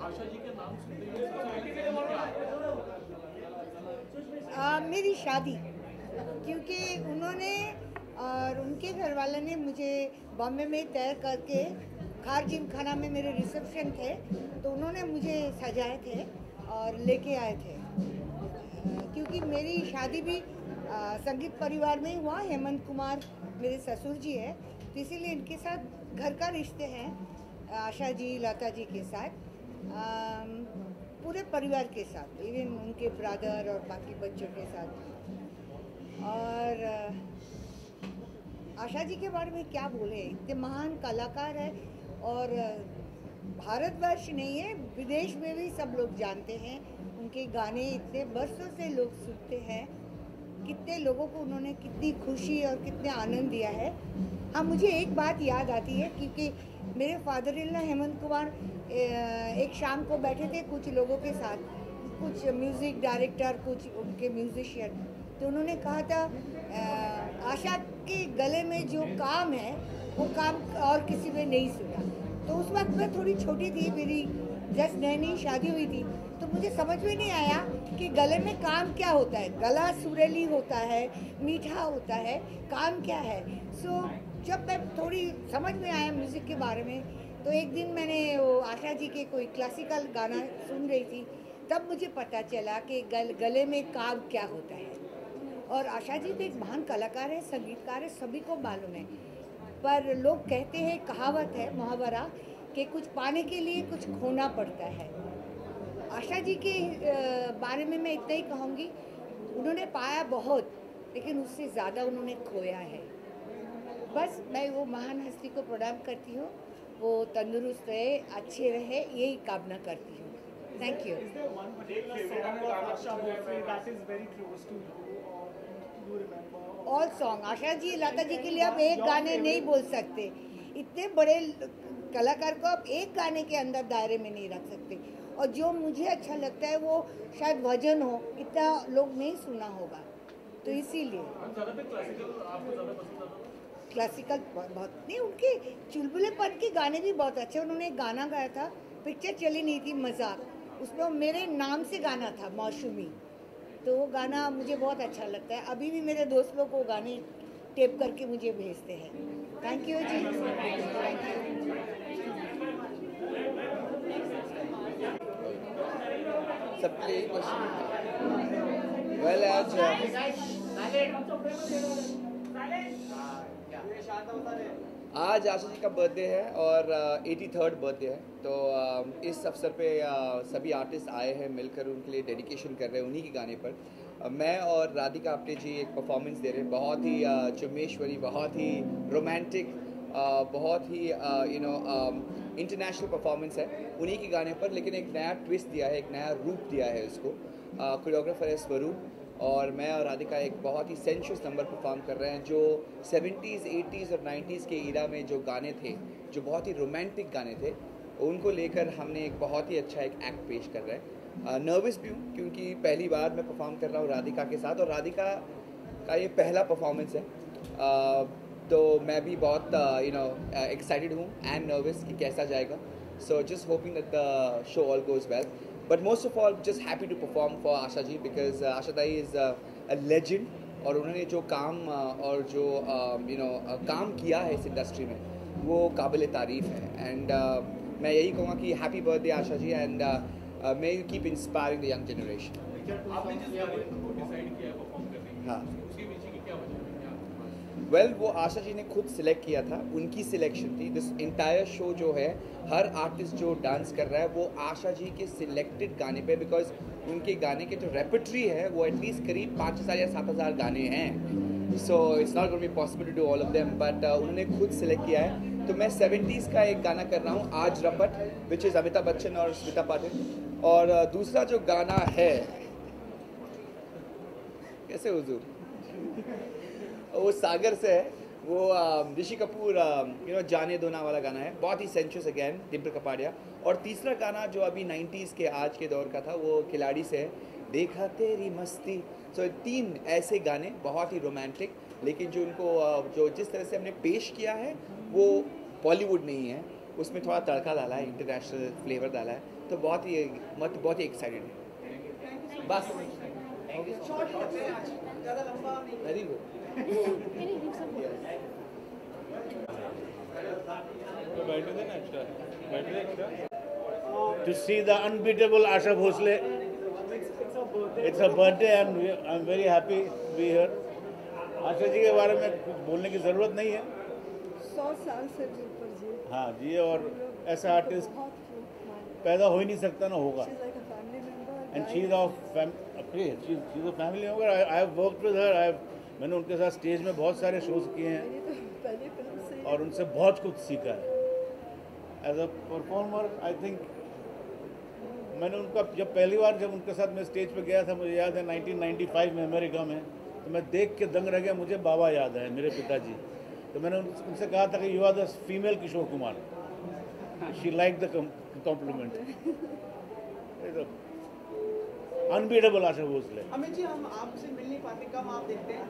आशा जी के नाम सुनते ही सबसे पहले क्या मेरी शादी, क्योंकि उन्होंने और उनके घर वाले ने मुझे बॉम्बे में तय करके खार जिम खाना में मेरे रिसेप्शन थे, तो उन्होंने मुझे सजाए थे और लेके आए थे। क्योंकि मेरी शादी भी संगीत परिवार में ही हुआ। हेमंत कुमार मेरे ससुर जी है, तो इसीलिए इनके साथ घर का रिश्ते हैं, आशा जी लता जी के साथ, पूरे परिवार के साथ, इवन उनके ब्रदर और बाकी बच्चों के साथ। और आशा जी के बारे में क्या बोले, इतने महान कलाकार है और भारतवर्ष नहीं है, विदेश में भी सब लोग जानते हैं उनके गाने, इतने बरसों से लोग सुनते हैं। कितने लोगों को उन्होंने कितनी खुशी और कितने आनंद दिया है। हाँ, मुझे एक बात याद आती है, क्योंकि मेरे father in law Hemant Kumar एक शाम को बैठे थे कुछ लोगों के साथ, कुछ म्यूज़िक डायरेक्टर, कुछ उनके म्यूजिशियन, तो उन्होंने कहा था आशा के गले में जो काम है वो काम और किसी में नहीं सुना। तो उस वक्त मैं थोड़ी छोटी थी, मेरी जस्ट नई नई शादी हुई थी, तो मुझे समझ में नहीं आया कि गले में काम क्या होता है। गला सुरीली होता है, मीठा होता है, काम क्या है। सो जब मैं थोड़ी समझ में आया म्यूज़िक के बारे में, तो एक दिन मैंने वो आशा जी के कोई क्लासिकल गाना सुन रही थी, तब मुझे पता चला कि गले में काम क्या होता है। और आशा जी तो एक महान कलाकार है, संगीतकार है, सभी को मालूम है। पर लोग कहते हैं, कहावत है, मुहावरा, कि कुछ पाने के लिए कुछ खोना पड़ता है। आशा जी के बारे में मैं इतना ही कहूँगी, उन्होंने पाया बहुत, लेकिन उससे ज़्यादा उन्होंने खोया है। बस मैं वो महान हस्ती को प्रणाम करती हूँ, वो तंदुरुस्त रहे, अच्छे रहे, यही कामना करती हूँ। Thank you. All song Asha ji Lata ji के लिए आप एक गाने नहीं बोल सकते। इतने बड़े कलाकार को आप एक गाने के अंदर दायरे में नहीं रख सकते। और जो मुझे अच्छा लगता है वो शायद भजन हो, इतना लोग नहीं सुना होगा, तो इसीलिए क्लासिकल बहुत नहीं। उनके चुलबुलेपन के गाने भी बहुत अच्छे। उन्होंने एक गाना गाया था, पिक्चर चली नहीं थी मजाक, उसमें मेरे नाम से गाना था, मौसमी, तो वो गाना मुझे बहुत अच्छा लगता है। अभी भी मेरे दोस्त लोग वो गाने टेप करके मुझे भेजते हैं। थैंक यू जी, थैंक यू। सबके लिए क्वेश्चन। वेल, आज आशा जी का बर्थडे है और 83rd बर्थडे है, तो इस अवसर पे सभी आर्टिस्ट आए हैं, मिलकर उनके लिए डेडिकेशन कर रहे हैं उन्हीं के गाने पर। मैं और राधिका आप्टे जी एक परफॉर्मेंस दे रहे हैं, बहुत ही चुम्मेश्वरी, बहुत ही रोमांटिक, बहुत ही इंटरनेशनल परफॉर्मेंस है उन्हीं के गाने पर, लेकिन एक नया ट्विस्ट दिया है, एक नया रूप दिया है उसको। कोरियोग्राफर है स्वरूप, और मैं और राधिका एक बहुत ही सेंशुअस नंबर परफॉर्म कर रहे हैं, जो 70s, 80s और 90s के ईरा में जो गाने थे, जो बहुत ही रोमांटिक गाने थे, उनको लेकर हमने एक बहुत ही अच्छा एक एक्ट पेश कर रहे हैं। नर्वस भी हूँ क्योंकि पहली बार मैं परफॉर्म कर रहा हूँ राधिका के साथ, और राधिका का ये पहला परफॉर्मेंस है, तो मैं भी बहुत एक्साइटेड हूँ एंड नर्वस कि कैसा जाएगा। So just hoping that the show all goes well, but most of all just happy to perform for Asha ji, because Asha Dai is a legend, और उन्होंने जो काम और जो काम किया है इस इंडस्ट्री में, वो काबिल तारीफ़ है। एंड मैं यही कहूँगा कि happy birthday Asha ji, and may you keep inspiring the young generation. हाँ, वेल, वो आशा जी ने खुद सिलेक्ट किया था, उनकी सिलेक्शन थी। दिस इंटायर शो जो है, हर आर्टिस्ट जो डांस कर रहा है वो आशा जी के सिलेक्टेड गाने पे, बिकॉज उनके गाने के जो रेपर्टरी है वो एटलीस्ट करीब 5,000 या 7,000 गाने हैं। So it's not going to be possible to do all of them, but उन्होंने खुद सिलेक्ट किया है। तो मैं 70s का एक गाना कर रहा हूँ, आज रपट, विच इज़ अमिताभ बच्चन और स्मिता पाटिल। और दूसरा जो गाना है, कैसे हुजूर, वो सागर से है, वो ऋषि कपूर जाने दोना वाला गाना है, बहुत ही सेंचुअस अगैन, डिम्पल कपाड़िया। और तीसरा गाना जो अभी 90s के आज के दौर का था, वो खिलाड़ी से है, देखा तेरी मस्ती। सो 3 ऐसे गाने बहुत ही रोमांटिक, लेकिन जो उनको जो जिस तरह से हमने पेश किया है वो बॉलीवुड नहीं है, उसमें थोड़ा तड़का डाला है, इंटरनेशनल फ्लेवर डाला है, तो बहुत ही एक्साइटेड है बस। Very good. To see the unbeatable Asha Bhosle. It's a birthday and I'm very happy to be here. Asha ji के बारे में कुछ बोलने की ज़रूरत नहीं है। 100 साल से भी ऊपर जी। हाँ जी, और ऐसा आर्टिस्ट पैदा हो ही नहीं सकता, ना होगा। And she's our she's a family member. I have worked with her. मैंने उनके साथ स्टेज में बहुत सारे शोज किए हैं और उनसे बहुत कुछ सीखा है। As a performer I think मैंने उनका जब पहली बार जब उनके साथ मैं स्टेज पे गया था, मुझे याद है 1995 में अमेरिका में, तो मैं देख के दंग रह गया। मुझे बाबा याद है, मेरे पिताजी। तो मैंने उनसे कहा था कि you are the female Kishore Kumar. She like the compliment. Unbeatable Asha Bhosle. Amit ji, हम आपसे मिल नहीं पाते, कम आप देखते हैं।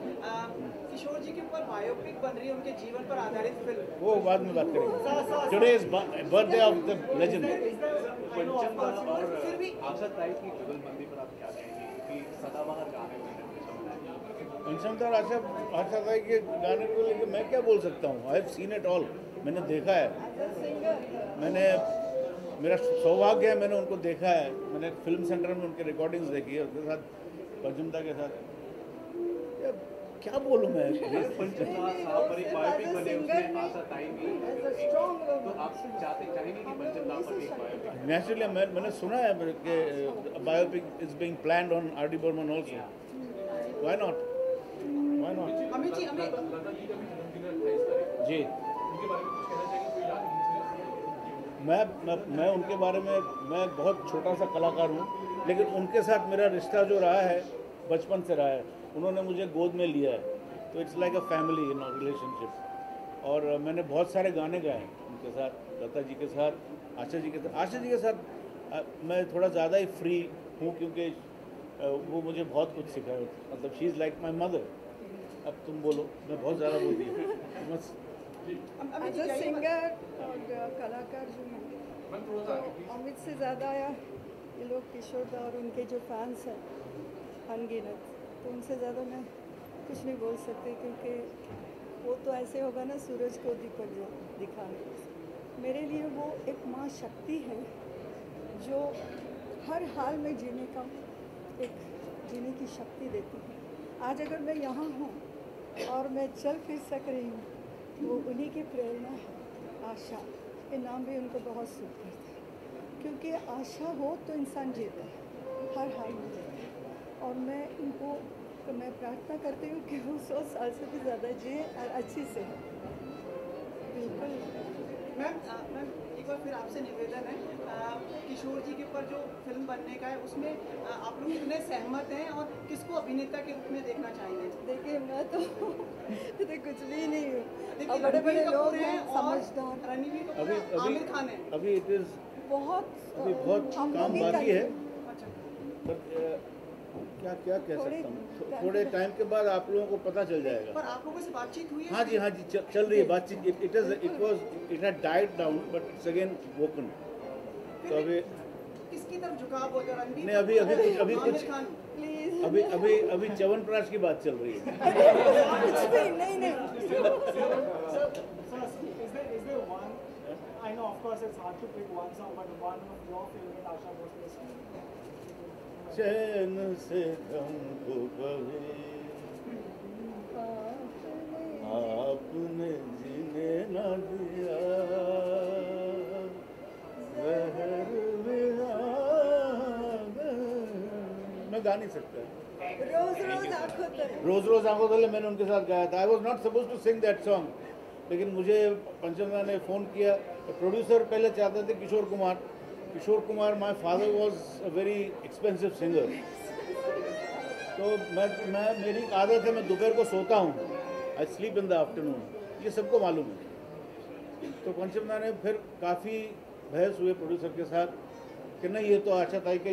किशोर जी के ऊपर बायोपिक बन रही है, उनके जीवन पर आधारित फिल्म, वो बाद में बात करेंगे। Today is birthday of the legend. फिर भी आशा ताई की जुगलबंदी पर आप क्या कहेंगे, क्योंकि सदाबहार गाने में पंचमदार आशा ताई के गाने को लेकर मैं क्या बोल सकता हूँ? I have seen it all. मैंने देखा है, मेरा सौभाग्य है, मैंने उनको देखा है। मैंने फिल्म सेंटर में उनके रिकॉर्डिंग्स देखी है, उसके साथ पंचमदा के साथ। क्या बोलूँ मैं? पंचमदा साहब पर एक बायोपिक बने, उसमें आशा ताई भी, तो आप चाहेंगे कि पंचमदा पर एक बायोपिक? नेचुरली मैंने सुना है कि biopic is being planned on R D Burman also. Why not? Amit ji, जी, मैं उनके बारे में, मैं बहुत छोटा सा कलाकार हूँ, लेकिन उनके साथ मेरा रिश्ता जो रहा है बचपन से रहा है। उन्होंने मुझे गोद में लिया है, तो it's like a family in relationship. और मैंने बहुत सारे गाने गाए उनके साथ, लता जी के साथ, आशा जी के साथ। आशा जी के साथ मैं थोड़ा ज़्यादा ही फ्री हूँ, क्योंकि वो मुझे बहुत कुछ सिखाया। मतलब she is like my mother. अब तुम बोलो, मैं बहुत ज़्यादा बोल दिया बस। एज अ सिंगर और कलाकार जो हैं, तो अमित से ज़्यादा ये लोग किशोर दा और उनके जो फैंस हैं अनगिनत, तो उनसे ज़्यादा मैं कुछ नहीं बोल सकती, क्योंकि वो तो ऐसे होगा ना सूरज को दीपक दिखाने। मेरे लिए वो एक माँ शक्ति है जो हर हाल में जीने की शक्ति देती है। आज अगर मैं यहाँ हूँ और मैं चल फिर सक रही हूँ, वो उन्हीं की प्रेरणा है। आशा, ये नाम भी उनको बहुत सूट करता है, क्योंकि आशा हो तो इंसान जीता है, हर हाल में जीता है। और मैं उनको तो मैं प्रार्थना करती हूँ कि वो 100 साल से भी ज़्यादा जिए और अच्छी से। बिल्कुल मैम एक बार फिर आपसे निवेदन है, किशोर जी के ऊपर जो फिल्म बनने का है, उसमें आप लोग कितने सहमत हैं और किसको अभिनेता के रूप में देखना चाहेंगे? देखिए, मैं तो कुछ भी नहीं हूँ। देखिए, और बड़े बड़े रणबीर लोग कपूर हैं, और समझदार। रणबीर कपूर हैं, आमिर खान है। अभी इट इज़ बहुत हम काम लोग ही बाकी है, करेंगे। पर क्या कह सकता हूँ, थोड़े टाइम के बाद आप लोगों को पता चल जाएगा। पर आप लोगों से बातचीत हुई है? हाँ जी, चल रही है बातचीत। It had died down, but it's again woken. तो अभी किसकी तरफ झुकाव हो, रणबीर नहीं, अभी आमिर कुछ खान? प्लीज अभी च्यवनप्राश की बात चल रही है। कुछ भी नहीं। Is there one? I know, of course, it's hard to pick one song, but one of your favorite Asha Bhosle songs. चैन से हमको बहे आपने जीने न दिया, जहर में मैं गा नहीं सकता। रोज आंखों तले मैंने उनके साथ गाया था। I was not suppose to sing that song, लेकिन मुझे पंचमदा ने फ़ोन किया। प्रोड्यूसर पहले चाहते थे Kishore Kumar. My father was a very expensive singer, तो मेरी आदत है, मैं दोपहर को सोता हूँ। I sleep in the afternoon, ये सबको मालूम है। तो पंचमदा ने फिर काफ़ी बहस हुए प्रोड्यूसर के साथ कि नहीं, ये तो आशा ताई का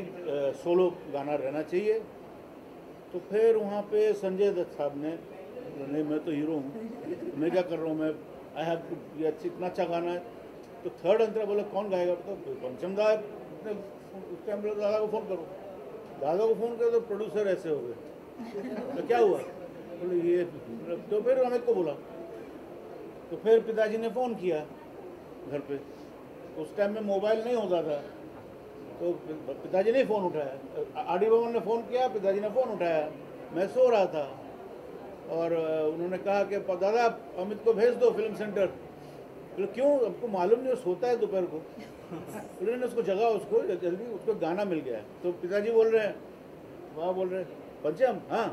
सोलो गाना रहना चाहिए। तो फिर वहाँ पे संजय दत्त साहब ने, नहीं मैं तो हीरो हूँ, मैं क्या कर रहा हूँ, मैं आई हैव टू, ये इतना अच्छा गाना है। तो थर्ड अंतरा बोला कौन गाएगा, तो पंचम दा ने उस टाइम बोला दादा को फ़ोन करो। दादा को फ़ोन करो तो प्रोड्यूसर ऐसे हो गए, तो क्या हुआ, बोले ये, तो फिर अमित को बोला, तो फिर पिताजी ने फ़ोन किया घर पे। उस टाइम में मोबाइल नहीं होता था, तो पिताजी ने फ़ोन उठाया, आर.डी. बर्मन ने फ़ोन किया, पिताजी ने फ़ोन उठाया। मैं सो रहा था और उन्होंने कहा कि दादा अमित को भेज दो फिल्म सेंटर। तो क्यों, आपको मालूम नहीं, सोता है दोपहर को। उन्होंने उसको जगा, उसको जल्दी, उसको गाना मिल गया। तो पिताजी बोल रहे हैं, वहाँ बोल रहे हैं, पंचम हाँ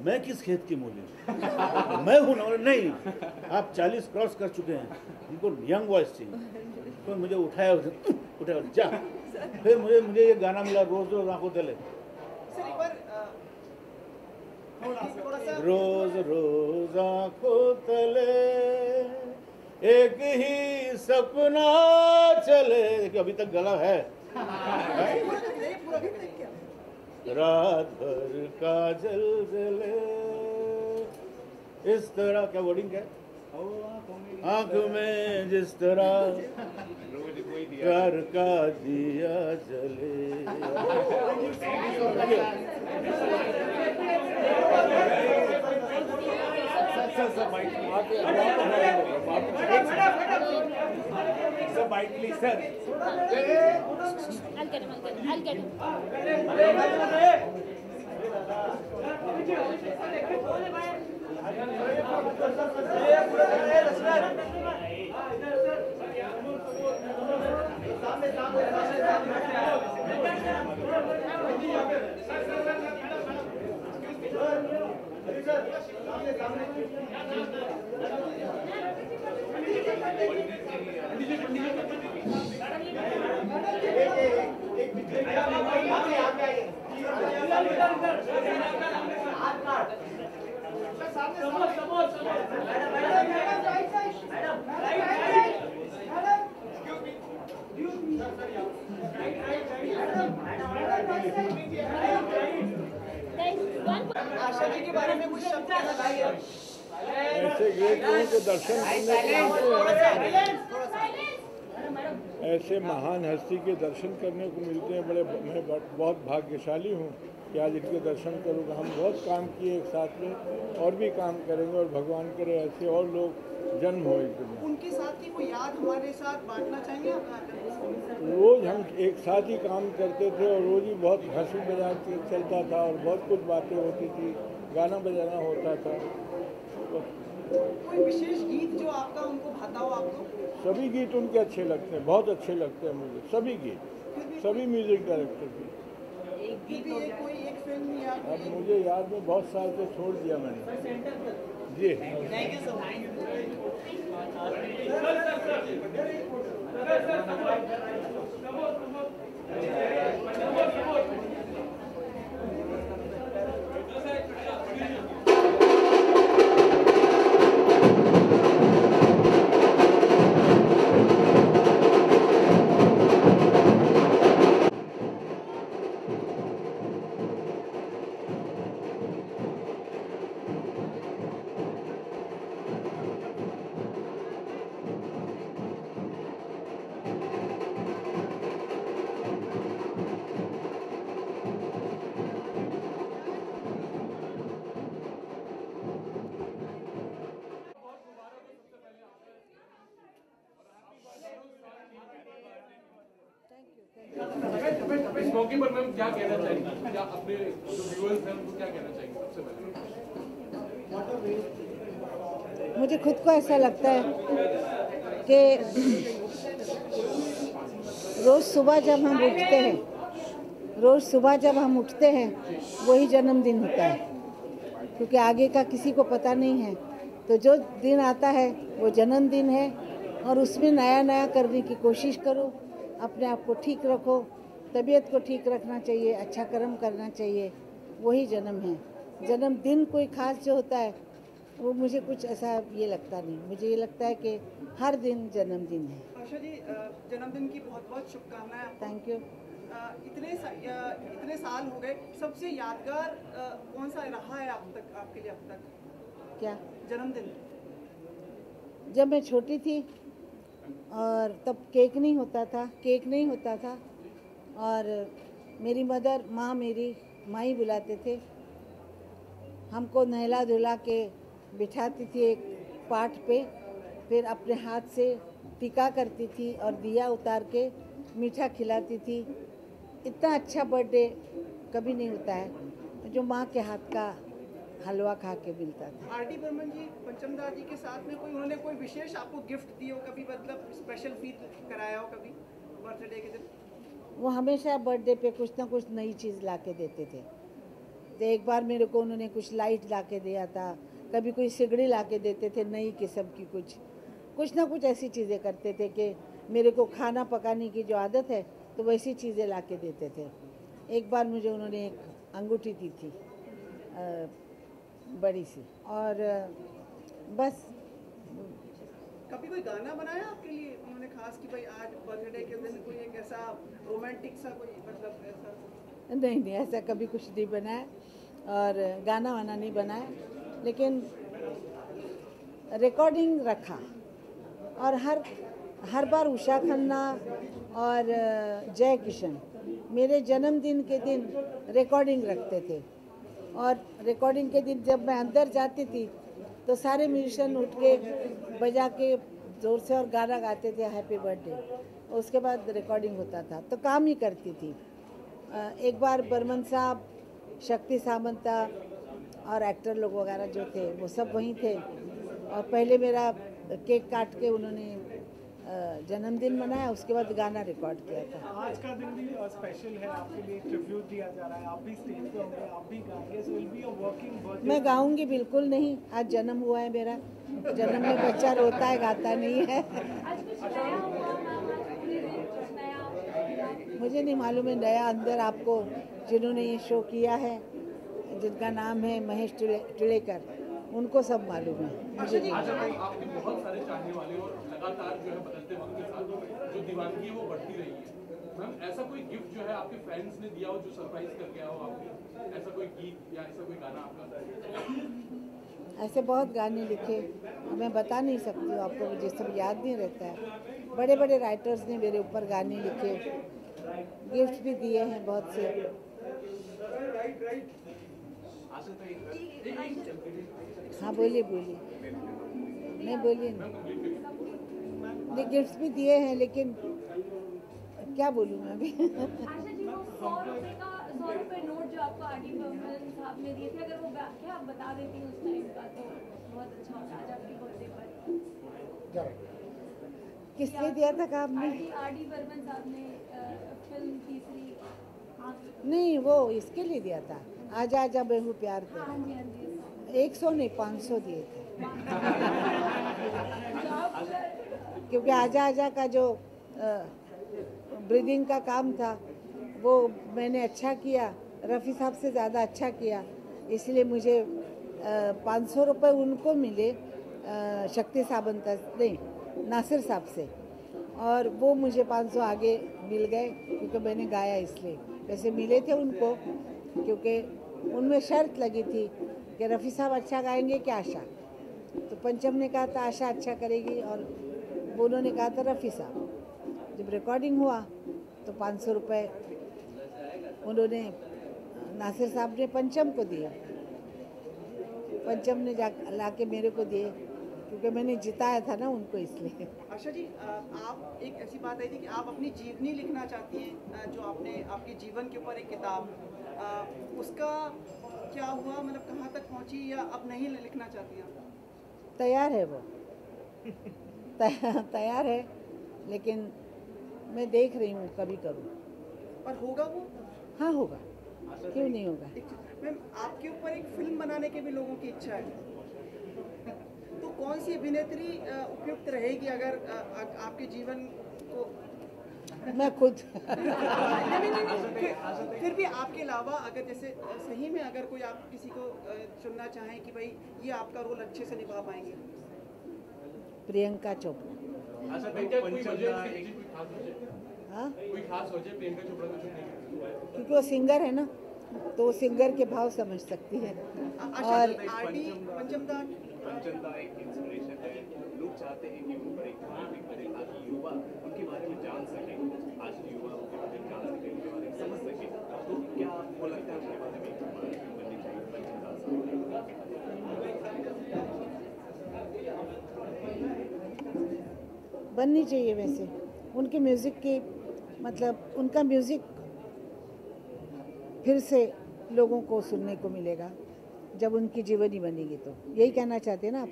मैं किस खेत की मूली मैं हूँ ना, नहीं आप 40 क्रॉस कर चुके हैं, उनको यंग वॉइस चाहिए। तो मुझे उठाया जा, फिर मुझे ये गाना मिला, रोज रोज आंखों तले। रोज रोज आंखों तले एक ही सपना चले, देखिए अभी तक गला है। रात भर काजल जले, इस तरह, क्या वर्डिंग क्या है, आँख में जिस तरह प्यार का दिया जले। आशा जी के बारे में कुछ शब्द कहना चाहिए? ऐसे ग्रेट लोगों के दर्शन करने को मिलते हैं, ऐसे महान हस्ती के दर्शन करने को मिलते हैं। मैं बहुत भाग्यशाली हूँ कि आज इनके दर्शन करूँगा। हम बहुत काम किए एक साथ में, और भी काम करेंगे, और भगवान करे ऐसे और लोग जन्म हो इस दुनिया। उनके साथ की कोई याद हमारे साथ बांटना चाहेंगे आप? रोज़ हम एक साथ ही काम करते थे, और रोज़ ही बहुत हंसी मजाक चलता था, और बहुत कुछ बातें होती थी, गाना बजाना होता था। कोई विशेष गीत जो आपका उनको भाता हो आपको? सभी गीत उनके अच्छे लगते हैं, बहुत अच्छे लगते हैं मुझे, सभी गीत, सभी म्यूजिक डायरेक्टर की। कोई एक फिल्म या अब मुझे याद में बहुत साल से छोड़ दिया मैंने जी। थैंक यू सो इस मौके पर मैम क्या कहना चाहेंगे, क्या अपने जो व्यूअर्स हैं उनको क्या कहना चाहेंगे सबसे पहले? मुझे खुद को ऐसा लगता है कि रोज़ सुबह जब हम उठते हैं वही जन्मदिन होता है, क्योंकि आगे का किसी को पता नहीं है। तो जो दिन आता है वो जन्मदिन है, और उसमें नया नया करने की कोशिश करो, अपने आप को ठीक रखो, तबीयत को ठीक रखना चाहिए, अच्छा कर्म करना चाहिए, वही जन्म है। जन्मदिन कोई खास जो होता है वो मुझे कुछ ऐसा ये लगता नहीं। मुझे ये लगता है कि हर दिन जन्मदिन है। आशा जी, जन्मदिन की बहुत बहुत शुभकामनाएं। Thank you. इतने साल हो गए, सबसे यादगार कौन सा रहा है आपके लिए अब तक? क्या? जन्मदिन। जब मैं छोटी थी और तब केक नहीं होता था और मेरी मदर मेरी माँ बुलाते थे। हमको नहला धुला के बिठाती थी एक पाट पे, फिर अपने हाथ से टीका करती थी और दिया उतार के मीठा खिलाती थी। इतना अच्छा बर्थडे कभी नहीं होता है जो माँ के हाथ का हलवा खा के मिलता था। आर.डी. बर्मन जी पंचमदा जी के साथ में उन्होंने कोई विशेष आपको गिफ्ट दी हो कभी, मतलब स्पेशल फील कराया हो कभी बर्थडे के दिन? वो हमेशा बर्थडे पे कुछ ना कुछ नई चीज़ ला के देते थे। तो एक बार मेरे को उन्होंने कुछ लाइट ला के दिया था, कभी कोई सिगड़ी ला के देते थे नई किस्म की, कुछ ना कुछ ऐसी चीज़ें करते थे कि मेरे को खाना पकाने की जो आदत है तो वैसी चीज़ें ला के देते थे। एक बार मुझे उन्होंने एक अंगूठी दी थी बड़ी सी, और बस। कभी कोई गाना बनाया आपके लिए उन्होंने खास कि भाई आज बर्थडे के दिन कोई एक ऐसा रोमांटिक सा कोई, मतलब ऐसा? नहीं, ऐसा कभी कुछ नहीं बनाया और गाना वाना नहीं बनाया, लेकिन रिकॉर्डिंग रखा। और हर बार उषा खन्ना और जय किशन मेरे जन्मदिन के दिन रिकॉर्डिंग रखते थे, और रिकॉर्डिंग के दिन जब मैं अंदर जाती थी तो सारे म्यूजिशियन उठ के बजा के ज़ोर से और गाना गाते थे हैप्पी बर्थडे। उसके बाद रिकॉर्डिंग होता था तो काम ही करती थी। एक बार बर्मन साहब, शक्ति सामंता और एक्टर लोग वगैरह जो थे वो सब वहीं थे, और पहले मेरा केक काट के उन्होंने जन्मदिन मनाया, उसके बाद गाना रिकॉर्ड किया था। आज का दिन भी स्पेशल है आपके लिए, ट्रिब्यूट दिया जा रहा है, आप भी स्टेज पे होंगे, आप भी गाएंगे, so will be a working birthday. मैं गाऊंगी बिल्कुल नहीं, आज जन्म हुआ है मेरा, जन्म में बच्चा रोता है गाता नहीं है। मुझे नहीं मालूम है नया, अंदर आपको जिन्होंने ये शो किया है जिनका नाम है महेश टिलेकर, उनको सब मालूम है, मुझे नहीं। आपके बहुत सारे चाहने वाले और लगातार जो है बदलते वक्त के साथ जो दीवानगी है वो बढ़ती रही है। मैम, ऐसा कोई गिफ्ट जो है आपके फैंस ने दिया हो जो सरप्राइज कर गया हो आपको, ऐसा कोई गीत या ऐसा कोई गाना आपका? ऐसे बहुत गाने लिखे, मैं बता नहीं सकती हूँ आपको, मुझे सब याद नहीं रहता है। बड़े बड़े राइटर्स ने मेरे ऊपर गाने लिखे, गिफ्ट भी दिए हैं बहुत से। हाँ बोलिए, नहीं बोलिए नहीं, गिफ्ट भी दिए हैं, लेकिन क्या बोलूँ मैं अभी। आशा जी, वो 100 रुपए नोट जो आपको आर.डी. बर्मन साहब ने दिए थे, अगर वो क्या आप बता देती हैं उस टाइम का तो बहुत अच्छा होता आज आपकी बर्थडे पर। किसने दिया था का आपने? आर.डी. बर्मन साहब ने फिल्म तीसरी। नहीं, वो इसके लिए दिया था, आजा आजा बेहू प्यार के। हाँ जी, हाँ जी। 100 नहीं 500 दिए थे। क्योंकि आजा आजा का जो ब्रीदिंग का काम था वो मैंने अच्छा किया, रफ़ी साहब से ज़्यादा अच्छा किया, इसलिए मुझे 500 रुपये उनको मिले शक्ति सावंत नहीं नासिर साहब से, और वो मुझे 500 आगे मिल गए क्योंकि मैंने गाया इसलिए। वैसे मिले थे उनको क्योंकि उनमें शर्त लगी थी कि रफ़ी साहब अच्छा गाएंगे कि आशा, तो पंचम ने कहा था आशा अच्छा करेगी और वो उन्होंने कहा था रफ़ी साहब। जब रिकॉर्डिंग हुआ तो 500 रुपये उन्होंने नासिर साहब ने पंचम को दिए, पंचम ने ला के मेरे को दिए क्योंकि मैंने जिताया था ना उनको, इसलिए। आशा जी, आप एक ऐसी बात आई थी कि आप अपनी जीवनी लिखना चाहती हैं, जो आपने आपके जीवन के ऊपर एक किताब, उसका क्या हुआ, मतलब कहाँ तक पहुँची या अब नहीं लिखना चाहती हैं? तैयार है वो तैयार है, लेकिन मैं देख रही हूँ कभी करूँ। पर होगा वो? हाँ होगा, क्यों नहीं होगा। मैम, आपके ऊपर एक फिल्म बनाने की भी लोगों की इच्छा है, तो कौन सी अभिनेत्री उपयुक्त रहेगी अगर आपके जीवन को? मैं खुद नहीं, फिर भी आपके अलावा अगर जैसे सही में अगर कोई आप किसी को चुनना चाहें कि भाई ये आपका रोल अच्छे से निभा पाएंगे? प्रियंका चोपड़ा। हाँ, कोई खास वजह प्रियंका चोपड़ा को चुनने की? क्योंकि वो सिंगर है ना, तो सिंगर के भाव समझ सकती है। और पंचमदा एक इंस्पिरेशन है, लोग चाहते हैं कि वो बड़े जान सकें, आज के युवा उनके बारे में जान सकें, उनके बारे में समझ सकें, तो क्या आपको लगता है उनके बारे में बननी चाहिए बननी चाहिए? वैसे उनके म्यूज़िक की मतलब उनका म्यूज़िक फिर से लोगों को सुनने को मिलेगा जब उनकी जीवनी बनेगी। तो यही कहना चाहते हैं ना आप?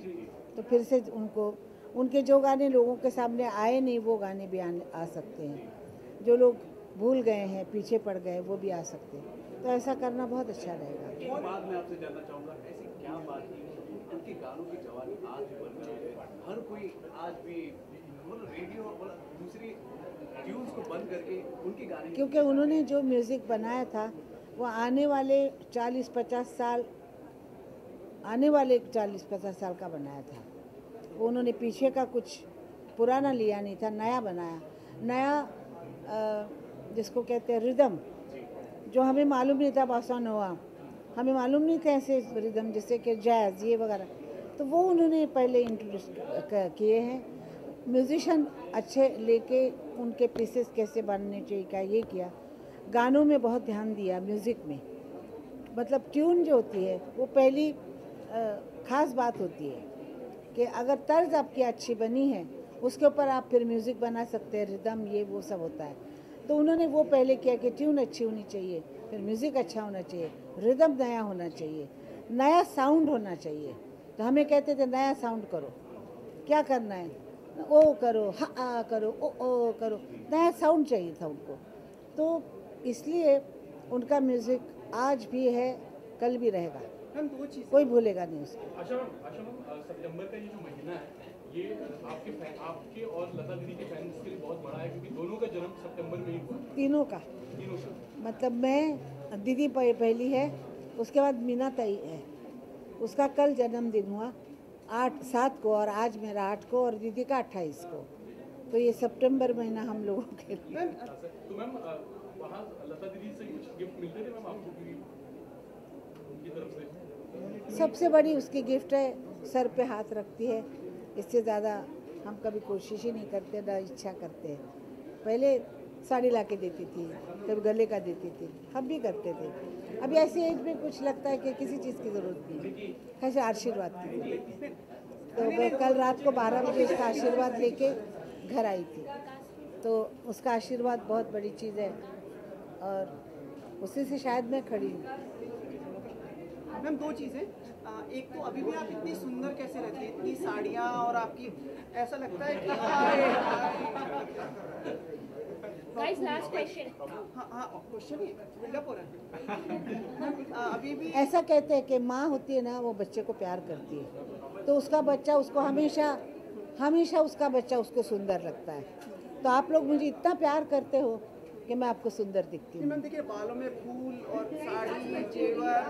तो फिर से उनको उनके जो गाने लोगों के सामने आए नहीं वो गाने भी आ सकते हैं, जो लोग भूल गए हैं पीछे पड़ गए वो भी आ सकते हैं। तो ऐसा करना बहुत अच्छा रहेगा। एक बात मैं आपसे जानना चाहूँगा, ऐसी क्या बात की उनके गानों की जवानी आज भी बन रही है? हर कोई आज भी मतलब रेडियो और दूसरी ट्यून्स को बंद करके उनके गाने, क्योंकि उन्होंने जो म्यूज़िक बनाया था वो आने वाले 40-50 साल का बनाया था। वो उन्होंने पीछे का कुछ पुराना लिया नहीं था, नया बनाया। नया जिसको कहते हैं रिदम, जो हमें मालूम नहीं था, बोसा नोवा हमें मालूम नहीं था ऐसे रिदम जैसे कि जैज़ ये वगैरह, तो वो उन्होंने पहले इंट्रोड्यूस किए हैं। म्यूज़िशियन अच्छे लेके उनके पीसेस कैसे बनने चाहिए क्या ये किया। गानों में बहुत ध्यान दिया, म्यूज़िक में मतलब ट्यून जो होती है वो पहली ख़ास बात होती है कि अगर तर्ज आपकी अच्छी बनी है उसके ऊपर आप फिर म्यूज़िक बना सकते हैं, रिदम ये वो सब होता है। तो उन्होंने वो पहले किया कि ट्यून अच्छी होनी चाहिए, फिर म्यूज़िक अच्छा होना चाहिए, रिदम नया होना चाहिए, नया साउंड होना चाहिए। तो हमें कहते थे नया साउंड करो, क्या करना है, ओ करो, हा करो, ओ करो, नया साउंड चाहिए था उनको। तो इसलिए उनका म्यूज़िक आज भी है, कल भी रहेगा, कोई भूलेगा नहीं उसको। आशा मैम, सितंबर का ये जो महीना है ये आपके और लता दीदी के फैंस के लिए बहुत बड़ा है, क्योंकि दोनों का जन्म सितंबर में ही हुआ। तीनों का मतलब मैं दीदी पहली है, उसके बाद मीना ताई है, उसका कल जन्मदिन हुआ 7 को और आज मेरा 8 को और दीदी का 28 को। तो ये सितंबर महीना हम लोगों के लिए। तो मैम वहाँ लता दीदी से कुछ गिफ्ट मिलते थे मैम आपको उनकी तरफ से? सबसे बड़ी उसकी गिफ्ट है, सर पे हाथ रखती है। इससे ज़्यादा हम कभी कोशिश ही नहीं करते, ना इच्छा करते हैं। पहले साड़ी ला के देती थी, कभी गले का देती थी, हम भी करते थे। अभी ऐसी एज में कुछ लगता है कि किसी चीज़ की ज़रूरत नहीं, कैसे आशीर्वाद की। तो मैं कल रात को 12 बजे उसका आशीर्वाद लेके घर आई थी। तो उसका आशीर्वाद बहुत बड़ी चीज़ है और उसी से शायद मैं खड़ी हूँ। मैम 2 चीज़ें, एक तो अभी भी आप इतनी सुंदर कैसे रहती हैं, इतनी साड़ियाँ और आपकी ऐसा लगता है कि गाइस लास्ट क्वेश्चन। हाँ क्वेश्चन ही बिल्डअप हो रहा है। अभी भी ऐसा कहते हैं कि माँ होती है ना, वो बच्चे को प्यार करती है, तो उसका बच्चा उसको हमेशा उसका बच्चा उसको सुंदर लगता है। तो आप लोग मुझे इतना प्यार करते हो कि मैं आपको सुंदर दिखती हूँ। मैम देखिए, बालों में फूल और साड़ी जेवर,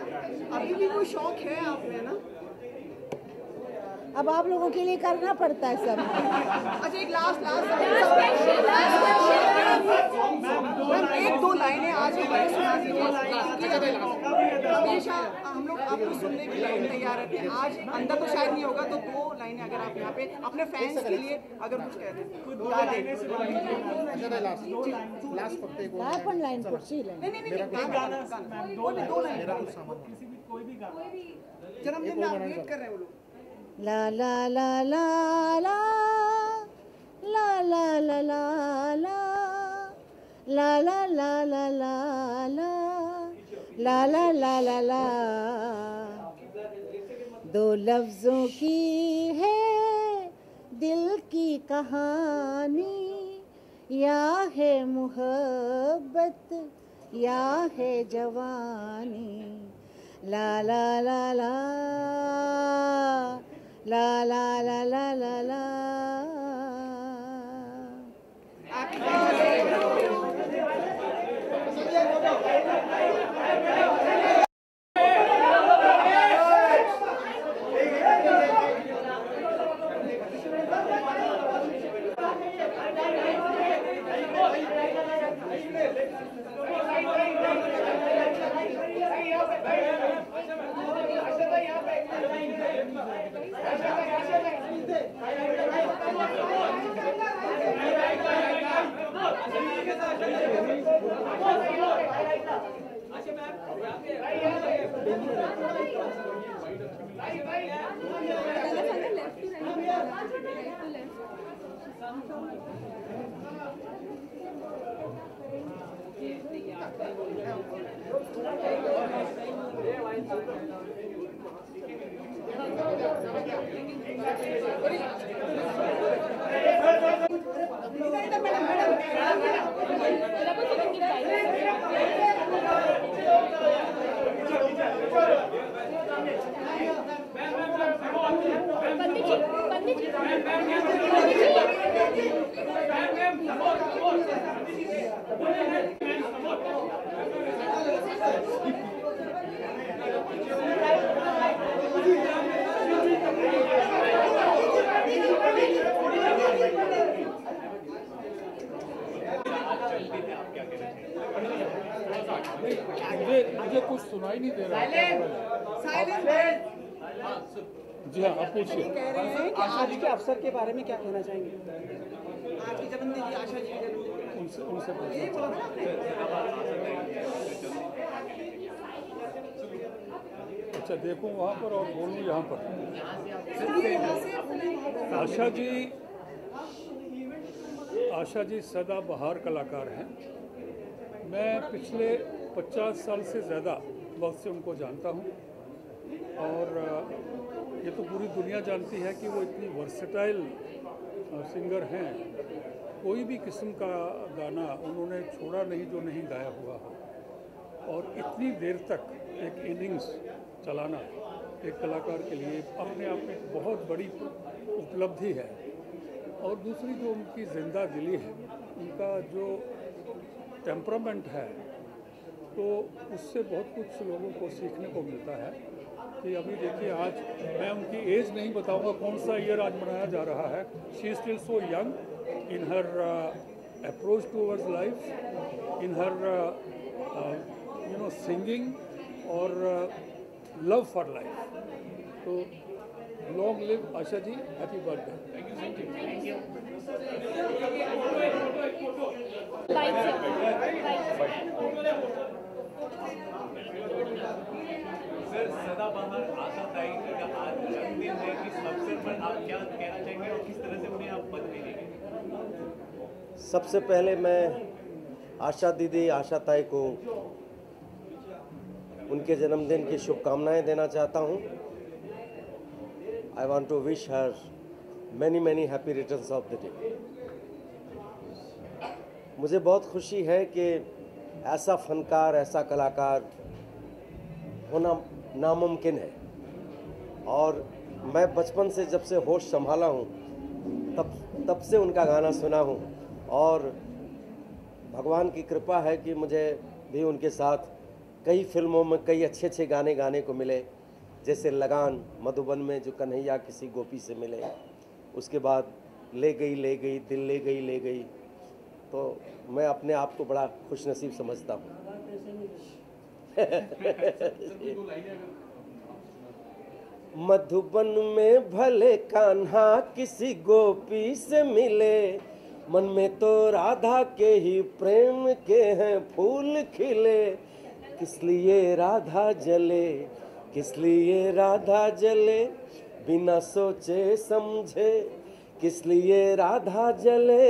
अभी भी कोई शौक है आप में ना? अब आप लोगों के लिए करना पड़ता है सब। अच्छा एक लास्ट एक दो लाइनें आज हमें सुना दीजिए। हमेशा हम लोग आपको सुनने के लिए तैयार रहते हैं, आज अंदर तो शायद नहीं होगा, तो 2 लाइनें अगर आप यहाँ पे अपने फैंस के लिए अगर कुछ कह दें। पण लाइन पुढची लाइन नहीं, 2 लाइन जन्मदिन में आप वेट कर रहे हैं वो लोग। ला ला ला ला ला ला ला ला ला ला ला ला ला ला ला ला ला ला ला। 2 लफ्ज़ों की है दिल की कहानी, या है मोहब्बत या है जवानी। ला ला ला ला ला ला ला ला ला ला। यहाँ पे मुझे कुछ सुनाई नहीं दे रहा है। जी हाँ, आप पूछिए। कह रहे हैं कि आज के अवसर के बारे में क्या कहना चाहेंगे? आज की जन्मदिन की आशा जी उनसे यही बोला ना आपने? अच्छा, देखूं वहाँ पर और बोलूं यहाँ पर। आशा जी सदाबहार कलाकार हैं। मैं पिछले 50 साल से ज़्यादा वक्त से उनको जानता हूँ और ये तो पूरी दुनिया जानती है कि वो इतनी वर्सेटाइल सिंगर हैं। कोई भी किस्म का गाना उन्होंने छोड़ा नहीं जो नहीं गाया हुआ हो, और इतनी देर तक एक इनिंग्स चलाना एक कलाकार के लिए अपने आप में बहुत बड़ी उपलब्धि है। और दूसरी जो उनकी जिंदा दिली है, उनका जो टेम्परामेंट है, तो उससे बहुत कुछ लोगों को सीखने को मिलता है। कि अभी देखिए, आज मैं उनकी एज नहीं बताऊंगा कौन सा ईयर आज मनाया जा रहा है। She is still so young in her approach towards life, in her singing और लव फॉर लाइफ। तो long live Asha ji, happy birthday. Sir, सदाबहार आशा ताई का आज जन्मदिन है, इस अवसर पर आप क्या कहना चाहेंगे और किस तरह से उन्हें आप पद देंगे? सबसे पहले मैं आशा दीदी, आशा ताई को उनके जन्मदिन की शुभकामनाएं देना चाहता हूं। I want to wish her many many happy returns of the day. मुझे बहुत खुशी है कि ऐसा फनकार, ऐसा कलाकार होना नामुमकिन है। और मैं बचपन से जब से होश संभाला हूँ तब से उनका गाना सुना हूँ, और भगवान की कृपा है कि मुझे भी उनके साथ कई फिल्मों में कई अच्छे अच्छे गाने गाने को मिले, जैसे लगान, मधुबन में जो कन्हैया किसी गोपी से मिले, उसके बाद ले गई दिल ले गई। तो मैं अपने आप को बड़ा खुशनसीब समझता हूँ। मधुबन में भले कान्हा किसी गोपी से मिले, मन में तो राधा के ही प्रेम के हैं फूल खिले। किस लिए राधा जले बिना सोचे समझे, किस लिए राधा जले।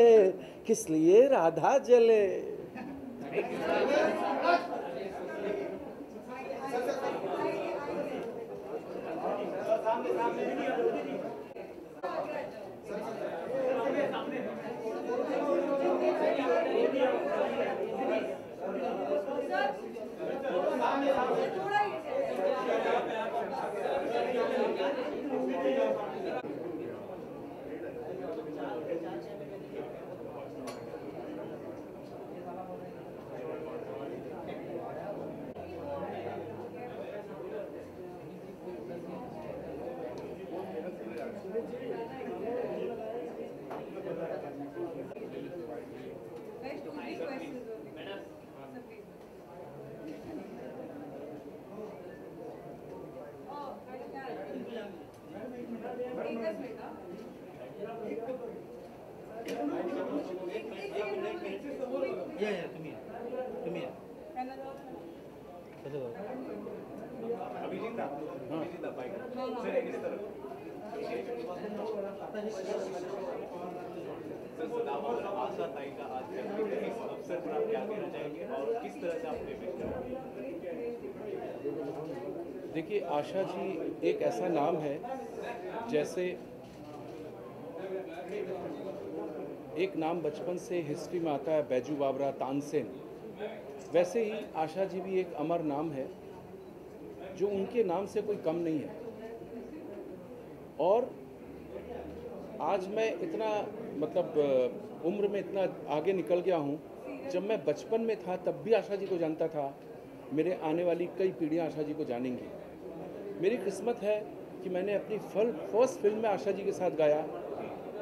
तुम्ही अभिजीत पाएगा सर एक इस तरफ सर सदामा और आशा ताई का आज इस अवसर पर आप क्या कहना चाहेंगे और किस तरह से आप प्रेमित करेंगे? देखिए, आशा जी एक ऐसा नाम है जैसे एक नाम बचपन से हिस्ट्री में आता है, बैजू बावरा, तानसेन, वैसे ही आशा जी भी एक अमर नाम है जो उनके नाम से कोई कम नहीं है। और आज मैं इतना मतलब उम्र में इतना आगे निकल गया हूँ, जब मैं बचपन में था तब भी आशा जी को जानता था, मेरे आने वाली कई पीढ़ियाँ आशा जी को जानेंगी। मेरी किस्मत है कि मैंने अपनी फर्स्ट फिल्म में आशा जी के साथ गाया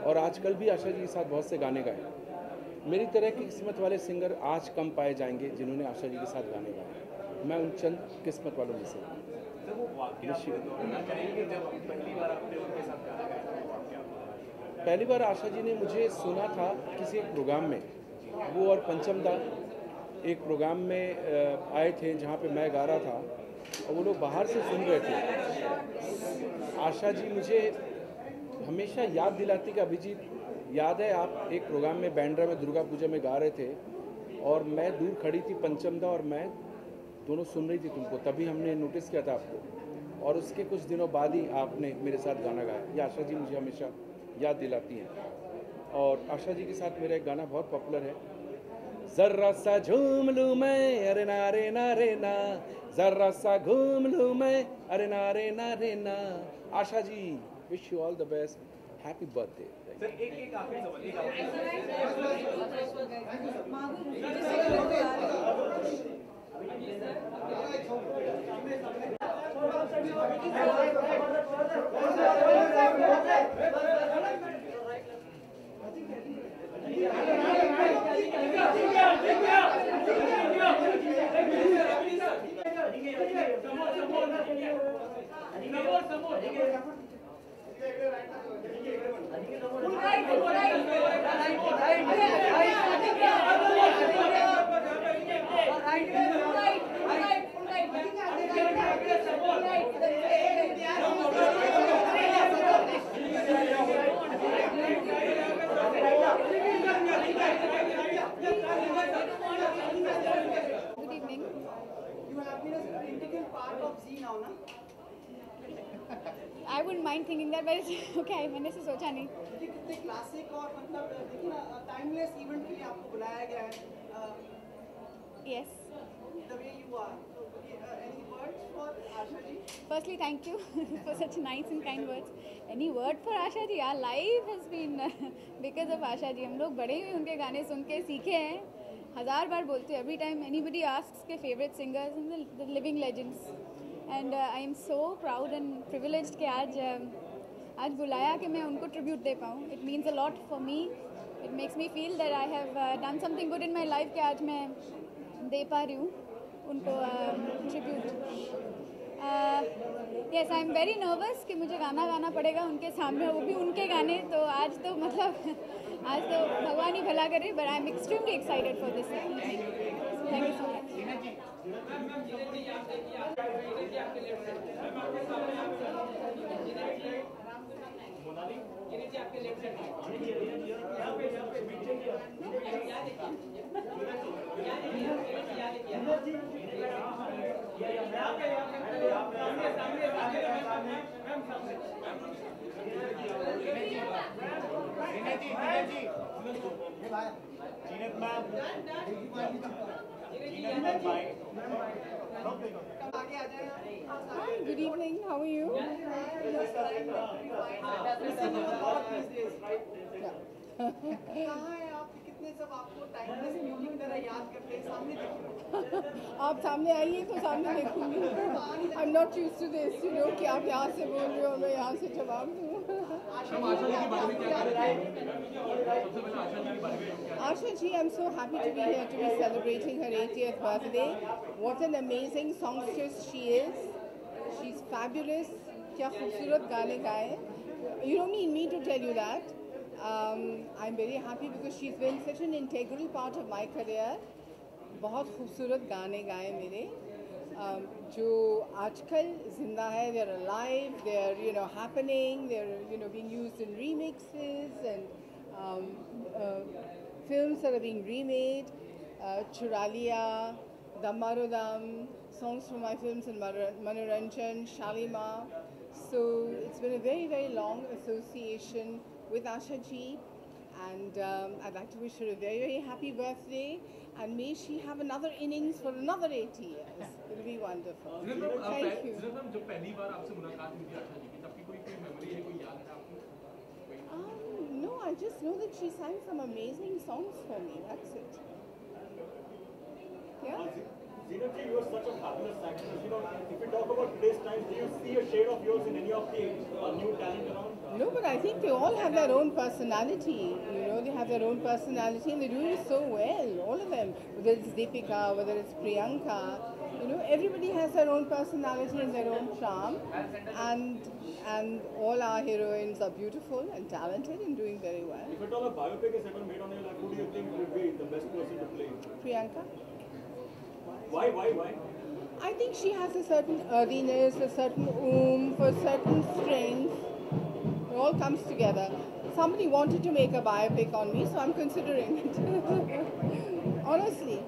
और आजकल भी आशा जी के साथ बहुत से गाने गाए। मेरी तरह की किस्मत वाले सिंगर आज कम पाए जाएंगे जिन्होंने आशा जी के साथ गाने गाए। मैं उन चंद किस्मत वालों में से पहली बार आशा जी ने मुझे सुना था किसी एक प्रोग्राम में, वो और पंचम दा एक प्रोग्राम में आए थे जहाँ पे मैं गा रहा था और वो लोग बाहर से सुन रहे थे। आशा जी मुझे हमेशा याद दिलाती कि अभिजीत, याद है आप एक प्रोग्राम में बैंड्रा में दुर्गा पूजा में गा रहे थे और मैं दूर खड़ी थी, पंचम दा और मैं दोनों सुन रही थी तुमको, तभी हमने नोटिस किया था आपको और उसके कुछ दिनों बाद ही आपने मेरे साथ गाना गाया। ये आशा जी मुझे हमेशा याद दिलाती हैं। और आशा जी के साथ मेरा एक गाना बहुत पॉपुलर है, जर्रा सा झूम लूँ मैं अरे ना रे ना रे ना, जर्रा सा घूम लूँ मैं अरे ना रे ना रे ना। Asha ji, wish you all the best, happy birthday. Sir एक आखिरी सवाल, I wouldn't mind thinking that, but it's okay. मैंने से सोचा नहीं। कितने क्लासिक और मतलब देखिए ना टाइमलेस इवेंट के लिए आपको बुलाया गया है। Yes. The way you are. So, any words for Asha ji? Firstly, thank you for such nice and kind words. Any word for Asha ji? Our life has been because of Asha ji. हम लोग बड़े हुए उनके गाने सुन के सीखे हैं। 1000 बार बोलते हैं। Every time anybody asks के favorite singers and the living legends. And I am so proud and privileged कि आज बुलाया कि मैं उनको tribute दे पाऊँ. It means a lot for me. It makes me feel that I have done something good in my life कि आज मैं दे पा रही हूँ उनको tribute. Yes, I am very nervous कि मुझे गाना पड़ेगा उनके सामने, वो भी उनके गाने. तो आज तो मतलब आज तो भगवान ही भला करे. But I am extremely excited for this evening. Thank you so much. Hi, good evening. How are you? आप सामने आइए तो सामने देखूंगी. I'm not used to this, you know, कि आप यहाँ से बोल रहे हो मैं यहाँ से जवाब दूँ. Asha ji, I'm so happy to be here to be celebrating her 80th birthday. What an amazing songstress she is. She's fabulous. क्या खूबसूरत गाने गाए. You don't need me to tell you that. I'm very happy because she's been such an integral part of my career. बहुत खूबसूरत गाने गाए मेरे. जो आजकल जिंदा है, they are alive, they are happening, they are being used in remixes and films that are being remade. Chura Liya, Dam Maro Dam, songs from my films in Manoranjan, Shalimar. So it's been a very, very long association with Asha ji, and I'd like to wish her a very, very happy birthday, and may she have another innings for another 80 years. It'll be wonderful. Thank you. जब पहली बार आपसे मुलाकात हुई थी आशा जी की, तब की कोई मेमोरी है, कोई याद है आपको? No, I just know that she sang some amazing songs for me. That's it. Yeah. Zeenat ji, you are such a fabulous actress. If we talk about today's times, do you see a shade of yours in any of the new talent around? No, but I think they all have their own personality. They have their own personality, and they do it so well. All of them, whether it's Deepika, whether it's Priyanka, everybody has their own personality and their own charm. And all our heroines are beautiful and talented and doing very well. If at all a biopic is ever made on your life, who do you think would be the best person to play? Priyanka. Why? I think she has a certain earthiness, a certain oomph, a certain strength. It all comes together. Somebody wanted to make a biopic on me, so I'm considering it. Honestly,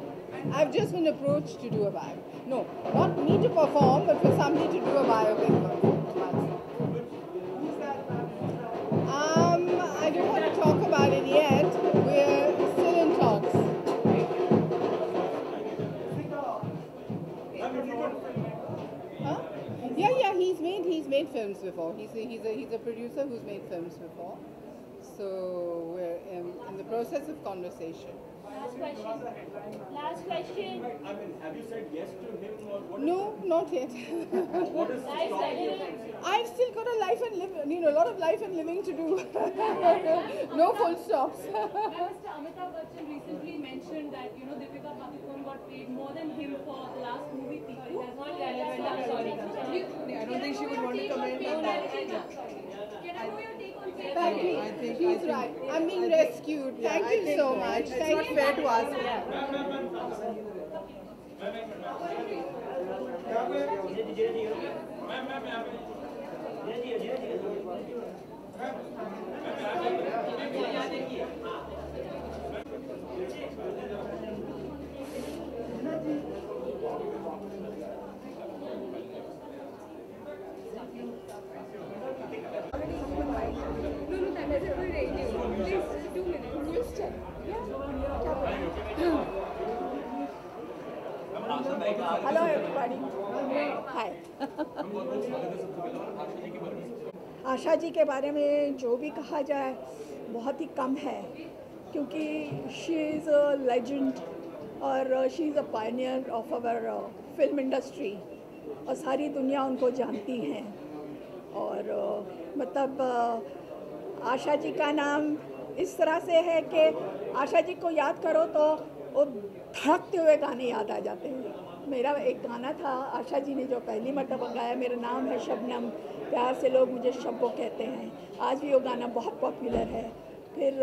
I've just been approached to do a biopic. No, not me to perform, but for somebody to do a biopic on me. I don't want to talk about it yet. We're still in talks. Huh? Yeah. He's made films before. He's a producer who's made films before. So we're in the process of conversation. Last question. Have you said yes to him or what? No, not yet. What is stopping you? I've still got a life and a lot of life and living to do. No full stops. Mr. Amitabh Bachchan recently mentioned that Deepika Padukone got paid more than him for the last movie. That's not relevant. I'm sorry. I don't think she would want to comment on that. Can I know your take on pay? Thank you. He's right. I'm being rescued. Thank you so much. It's not fair to ask. Hello everybody. Hi. Asha ji के बारे में जो भी कहा जाए बहुत ही कम है, क्योंकि शी इज़ अ लेजेंड और she is a pioneer of our film industry और सारी दुनिया उनको जानती है। और मतलब आशा जी का नाम इस तरह से है कि आशा जी को याद करो तो वो धड़कते हुए गाने याद आ जाते हैं। मेरा एक गाना था आशा जी ने जो पहली मरतबा गाया, मेरा नाम है शबनम, प्यार से लोग मुझे शब्बो कहते हैं, आज भी वो गाना बहुत पॉपुलर है। फिर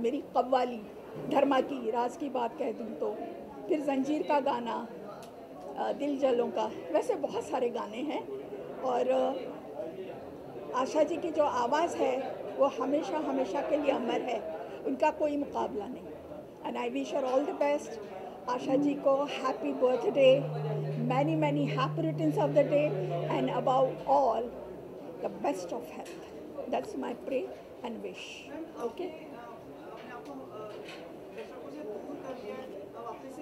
मेरी कव्वाली धर्मा की राज की बात कह दूँ तो, फिर जंजीर का गाना, दिल जलों का, वैसे बहुत सारे गाने हैं। और आशा जी की जो आवाज़ है वो हमेशा हमेशा के लिए अमर है, उनका कोई मुकाबला नहीं। And I wish her all the best. Asha ji को happy birthday, many many happy returns of the day, and about all the best of health. That's my pray and wish. Okay.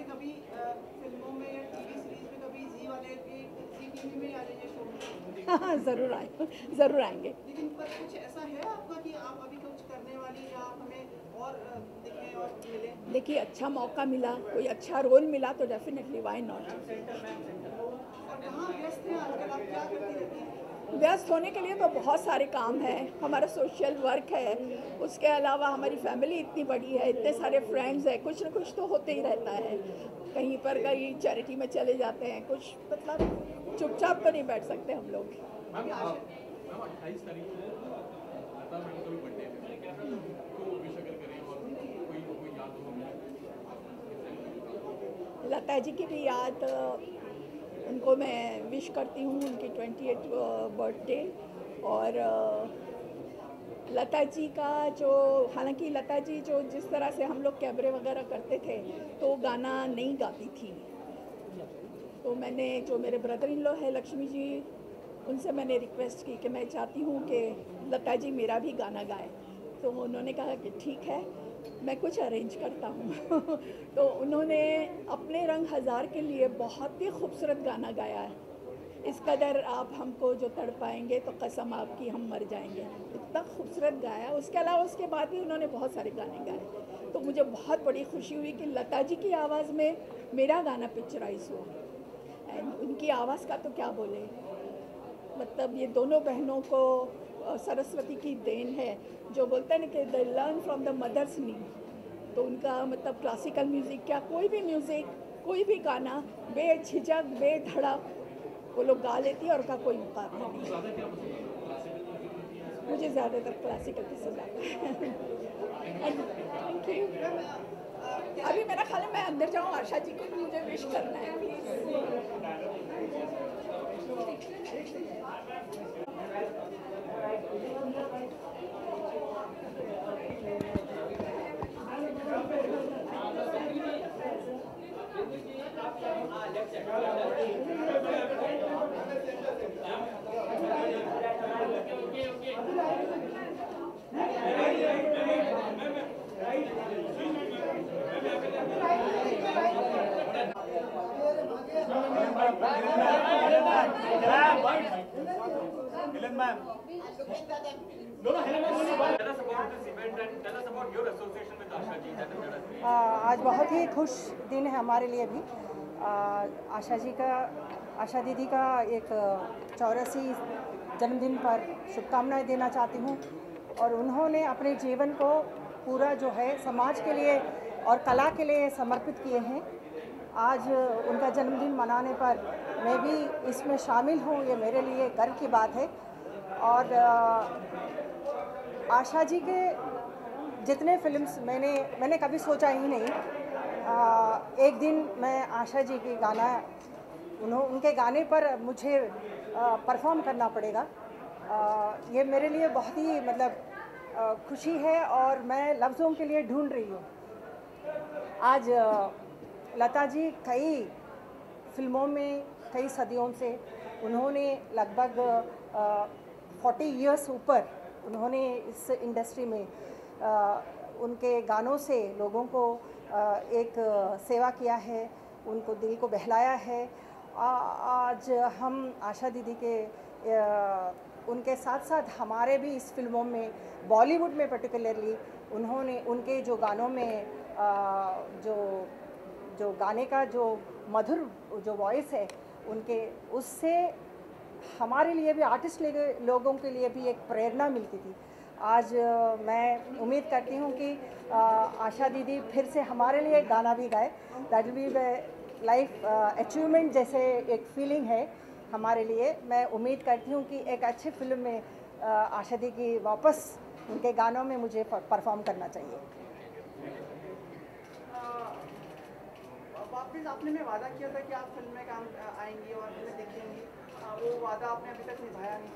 कभी फिल्मों में या टीवी सीरीज में कभी जी वाले जी TV में आ जाइए शो। हाँ, ज़रूर आएंगे। लेकिन पर कुछ ऐसा है आपका कि आप अभी कुछ करने वाली या आप हमें और दिखें और मिले? देखिए, अच्छा मौका मिला, कोई अच्छा रोल मिला तो डेफिनेटली व्हाई नॉट। और कहाँ व्यस्त हैं आजकल, आप क्या करती रहती हैं? व्यस्त होने के लिए तो बहुत सारे काम हैं, हमारा सोशल वर्क है, उसके अलावा हमारी फैमिली इतनी बड़ी है, इतने सारे फ्रेंड्स हैं, कुछ न कुछ तो होते ही रहता है। कहीं पर कहीं चैरिटी में चले जाते हैं, कुछ मतलब चुपचाप तो नहीं बैठ सकते हम लोग। लता जी की भी याद उनको मैं विश करती हूँ, उनकी 28th बर्थडे। और लता जी का जो, हालांकि लता जी जो जिस तरह से हम लोग कैबरे वगैरह करते थे तो गाना नहीं गाती थी, तो मैंने जो मेरे ब्रदर इन लॉ है लक्ष्मी जी, उनसे मैंने रिक्वेस्ट की कि मैं चाहती हूँ कि लता जी मेरा भी गाना गाए। तो उन्होंने कहा कि ठीक है, मैं कुछ अरेंज करता हूँ। तो उन्होंने अपने रंग हज़ार के लिए बहुत ही खूबसूरत गाना गाया है। इस कदर आप हमको जो तड़ पाएंगे तो कसम आपकी हम मर जाएंगे, इतना खूबसूरत गाया। उसके अलावा उसके बाद भी उन्होंने बहुत सारे गाने गाए, तो मुझे बहुत बड़ी खुशी हुई कि लता जी की आवाज़ में मेरा गाना पिक्चराइज हुआ। एंड उनकी आवाज़ का तो क्या बोले, मतलब ये दोनों बहनों को सरस्वती की देन है। जो बोलते हैं ना कि they learn from the mother's knee, तो उनका मतलब क्लासिकल म्यूज़िक क्या, कोई भी म्यूज़िक, कोई भी गाना बेझिझक बेधड़क वो लोग गा लेती है और का कोई मुकाबला नहीं। मुझे ज़्यादातर क्लासिकल पसंद आता है। Thank you. अभी मेरा ख्याल है मैं अंदर जाऊँ, आशा जी को मुझे विश करना है Helen ma'am. No, Helen ma'am. Tell us about this event and tell us about your association with Asha ji. आज बहुत ही खुश दिन है हमारे लिए भी। आशा दीदी का एक 84 जन्मदिन पर शुभकामनाएं देना चाहती हूँ। और उन्होंने अपने जीवन को पूरा जो है समाज के लिए और कला के लिए समर्पित किए हैं। आज उनका जन्मदिन मनाने पर मैं भी इसमें शामिल हूँ, ये मेरे लिए गर्व की बात है। और आशा जी के जितने फिल्म्स मैंने कभी सोचा ही नहीं एक दिन मैं आशा जी की गाना उनके गाने पर मुझे परफॉर्म करना पड़ेगा। ये मेरे लिए बहुत ही मतलब खुशी है और मैं लफ्ज़ों के लिए ढूंढ रही हूँ। आज लता जी कई फिल्मों में कई सदियों से उन्होंने लगभग 40 इयर्स ऊपर उन्होंने इस इंडस्ट्री में उनके गानों से लोगों को एक सेवा किया है, उनको दिल को बहलाया है। आज हम आशा दीदी के उनके साथ साथ हमारे भी इस फिल्मों में बॉलीवुड में पर्टिकुलरली उन्होंने उनके जो गानों में जो गाने का जो मधुर जो वॉइस है उनके, उससे हमारे लिए भी आर्टिस्ट लोगों के लिए भी एक प्रेरणा मिलती थी। आज मैं उम्मीद करती हूँ कि आशा दीदी फिर से हमारे लिए एक गाना भी गाए। That will be life achievement जैसे एक फीलिंग है हमारे लिए। मैं उम्मीद करती हूँ कि एक अच्छी फिल्म में आशा दी की वापस उनके गानों में मुझे परफॉर्म करना चाहिए। वापस आपने में वादा किया था कि आप फिल्म में काम आएंगी और फिल्में देखेंगी, वो वादा आपने अभी तक निभाया नहीं।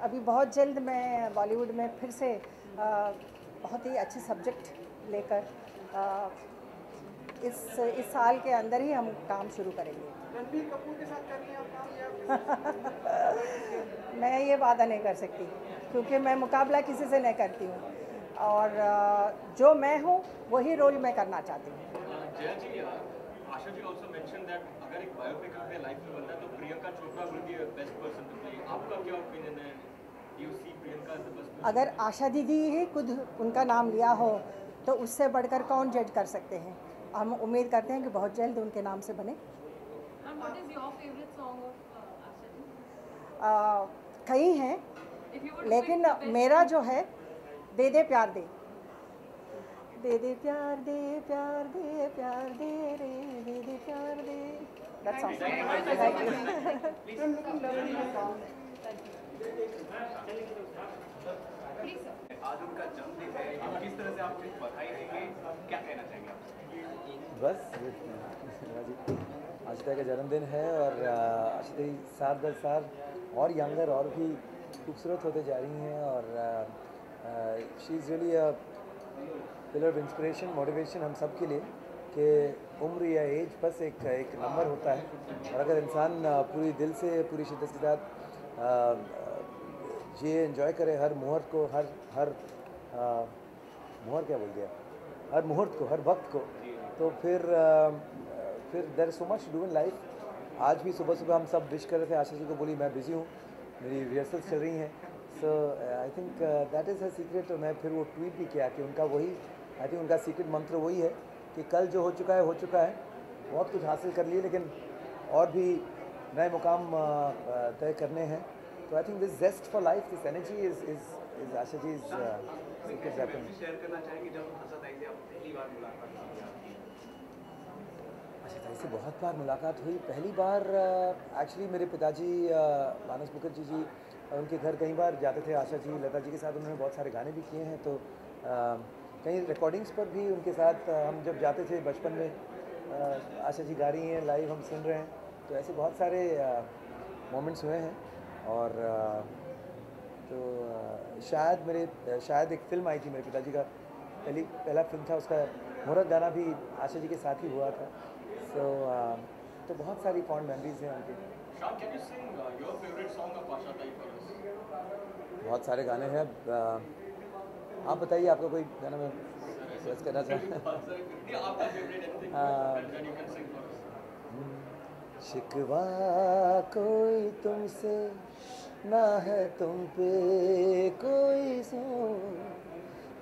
अभी बहुत जल्द मैं बॉलीवुड में फिर से बहुत ही अच्छे सब्जेक्ट लेकर इस साल के अंदर ही हम काम शुरू करेंगे। रणबीर कपूर के साथ कर रही हैं आप काम? मैं ये वादा नहीं कर सकती क्योंकि मैं मुकाबला किसी से नहीं करती हूँ और जो मैं हूँ वही रोल मैं करना चाहती हूँ। जया जी, Asha ji also mentioned that अगर एक बायोपिक अपने लाइफ में बनता है तो Priyanka Chopra will be the best person to play। आपका क्या ओपिनियन है? Do you see Priyanka as the best person? अगर आशा दीदी ही खुद उनका नाम लिया हो तो उससे बढ़कर कौन जज कर सकते हैं। हम उम्मीद करते हैं कि बहुत जल्द उनके नाम से बने। What is your favorite song of Asha ji? कई हैं, लेकिन मेरा जो है दे दे प्यार दे, दे दे प्यार दे प्यार दे प्यार दे रे, दे दे प्यार दे। That's all. आज उनका जन्मदिन है, किस तरह से आप उन्हें बधाई देंगे, क्या कहना चाहेंगे आप? बस आशिता का जन्मदिन है और आशिता 7-10 साल और यंगर और भी खूबसूरत होते जा रही हैं और she is really a pillar of inspiration, motivation हम सब के लिए कि उम्र या एज बस एक नंबर होता है और अगर इंसान पूरी दिल से पूरी शिद्दत के साथ ये एंजॉय करे हर मुहूर्त को, हर मुहूर्त क्या बोल दिया, हर मुहूर्त को, हर वक्त को, तो फिर there is so much do in life. आज भी सुबह सुबह हम सब विश कर रहे थे, आशा जी को बोली मैं बिज़ी हूँ, मेरी रिहर्सल्स चल रही हैं, so I think that is her secret. और मैं फिर वो ट्वीट भी किया कि उनका वही, आई थिंक उनका सीक्रेट मंत्र वही है कि कल जो हो चुका है, बहुत कुछ हासिल कर लिए, लेकिन और भी नए मुकाम तय करने हैं। तो I think this zest for life, this energy is Asha ji secret weapon. Share करना चाहेंगे जब आशा ताई से आप पहली बार मुलाकात की? आशा ताई से बहुत बार मुलाकात हुई। पहली बार एक्चुअली मेरे पिताजी मानस मुखर्जी जी उनके घर कई बार जाते थे, आशा जी लता जी के साथ उन्होंने बहुत सारे गाने भी किए हैं, तो कई रिकॉर्डिंग्स पर भी उनके साथ हम जब जाते थे बचपन में, आशा जी गा रही हैं, लाइव हम सुन रहे हैं, तो ऐसे बहुत सारे मोमेंट्स हुए हैं। और तो शायद एक फ़िल्म आई थी मेरे पिताजी का पहला फिल्म था, उसका मुहूर्त गाना भी आशा जी के साथ ही हुआ था। सो तो बहुत सारी फॉन्ड मेमोरीज हैं उनकी। बहुत सारे गाने हैं, आप बताइए आपका कोई गाना मैं सजेस्ट करना चाहूँ। शिकवा कोई तुमसे ना है, तुम पे कोई सो,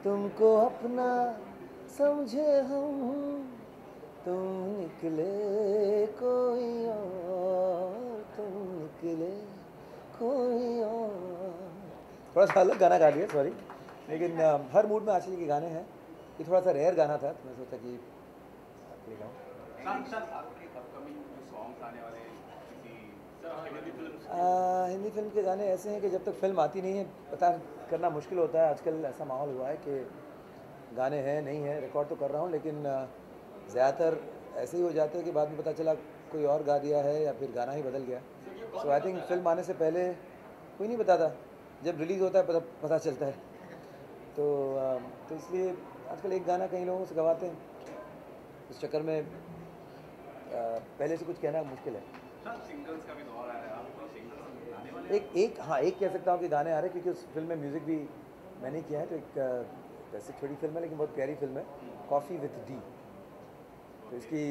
तुमको अपना समझे हम, तुम निकले कोई और, तुम निकले कोई और। थोड़ा सा अलग गाना गा दिया, सॉरी, लेकिन हर मूड में आशा जी के गाने हैं। ये थोड़ा सा रेयर गाना था, तो मैं सोचा कि आपके गाऊँ। हिंदी फिल्म के गाने ऐसे हैं कि जब तक फिल्म आती नहीं है पता करना मुश्किल होता है। आजकल ऐसा माहौल हुआ है कि गाने हैं नहीं हैं, रिकॉर्ड तो कर रहा हूँ, लेकिन ज़्यादातर ऐसे ही हो जाते हैं कि बाद में पता चला कोई और गा दिया है या फिर गाना ही बदल गया। सो आई थिंक फिल्म आने से पहले कोई नहीं बताता, जब रिलीज़ होता है पता चलता है। तो इसलिए आजकल एक गाना कई लोगों से गवाते हैं, इस चक्कर में पहले से कुछ कहना मुश्किल है। सिंगल्स का भी दौर आ रहा है, आपको एक कह सकता हूँ कि गाने आ रहे हैं, क्योंकि उस फिल्म में म्यूज़िक भी मैंने किया है। तो एक वैसे छोटी फिल्म है लेकिन बहुत प्यारी फिल्म है, कॉफ़ी विद डी। तो इसकी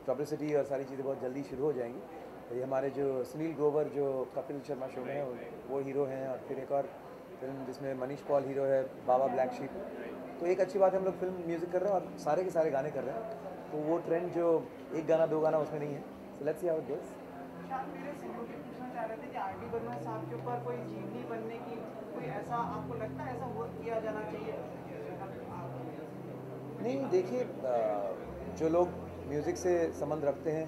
पब्लिसिटी और सारी चीज़ें बहुत जल्दी शुरू हो जाएंगी। तो ये हमारे जो सुनील ग्रोवर जो कपिल शर्मा शो में है वो हीरो हैं, और फिर एक और फिल्म जिसमें मनीष पॉल हीरो है, बाबा ब्लैक शीप। तो एक अच्छी बात है, हम लोग फिल्म म्यूज़िक कर रहे हैं और सारे के सारे गाने कर रहे हैं, तो वो ट्रेंड जो एक गाना दो गाना उसमें नहीं है। So let's see how it goes. पूछना चाह रहे थे कि आर.डी. बर्मन साहब के ऊपर कोई जीवनी बनने की कोई ऐसा आपको लगता है ऐसा वो किया जाना चाहिए? नहीं, देखिए जो लोग म्यूज़िक से संबंध रखते हैं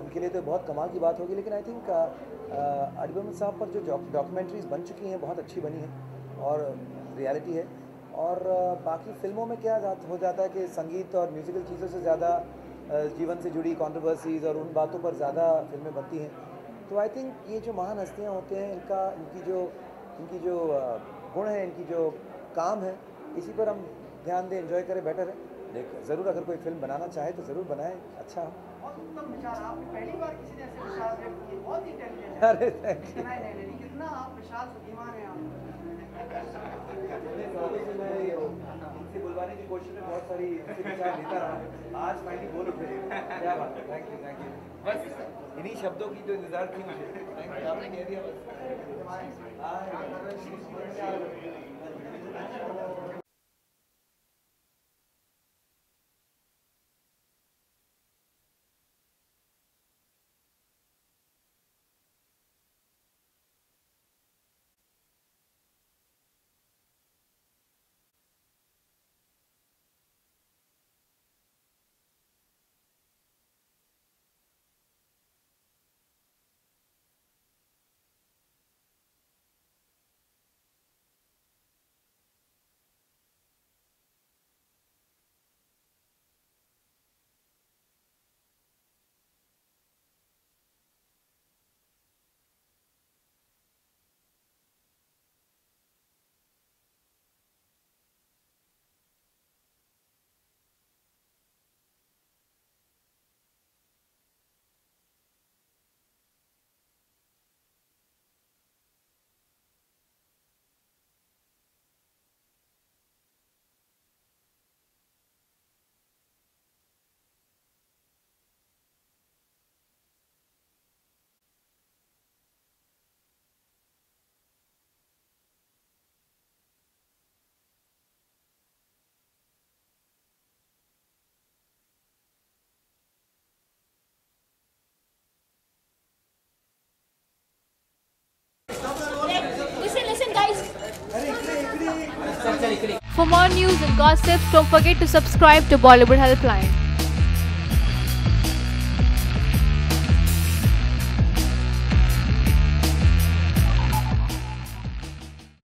उनके लिए तो बहुत कमाल की बात होगी, लेकिन आई थिंक आर.डी. बर्मन साहब पर जो डॉक्यूमेंट्रीज बन चुकी हैं बहुत अच्छी बनी हैं और रियलिटी है। और बाकी फिल्मों में क्या हो जाता है कि संगीत और म्यूज़िकल चीज़ों से ज़्यादा जीवन से जुड़ी कंट्रोवर्सीज़ और उन बातों पर ज़्यादा फिल्में बनती हैं। तो आई थिंक ये जो महान हस्तियाँ होते हैं इनकी जो गुण है, इनकी जो काम है, इसी पर हम ध्यान दें, एंजॉय करें, बेटर है। लेकिन ज़रूर अगर कोई फिल्म बनाना चाहे तो ज़रूर बनाए, अच्छा हो। बहुत उत्तम विचार, आपने पहली बार किसी ने ऐसे विचार व्यक्त किए, बहुत ही इंटेलिजेंट है। अरे थैंक यू। कितना आप विशाल बुद्धिमान हैं आप। इनसे बुलवाने की कोशिश में बहुत सारी विचार लेता रहा, आज फाइनली बोल उठे, क्या बात है। Thank you. बस इन्हीं शब्दों की जो इंतजार थी मुझे, थैंक यू, आपने कह दिया बस। listen, guys. For more news and gossips, don't forget to subscribe to Bollywood Helpline.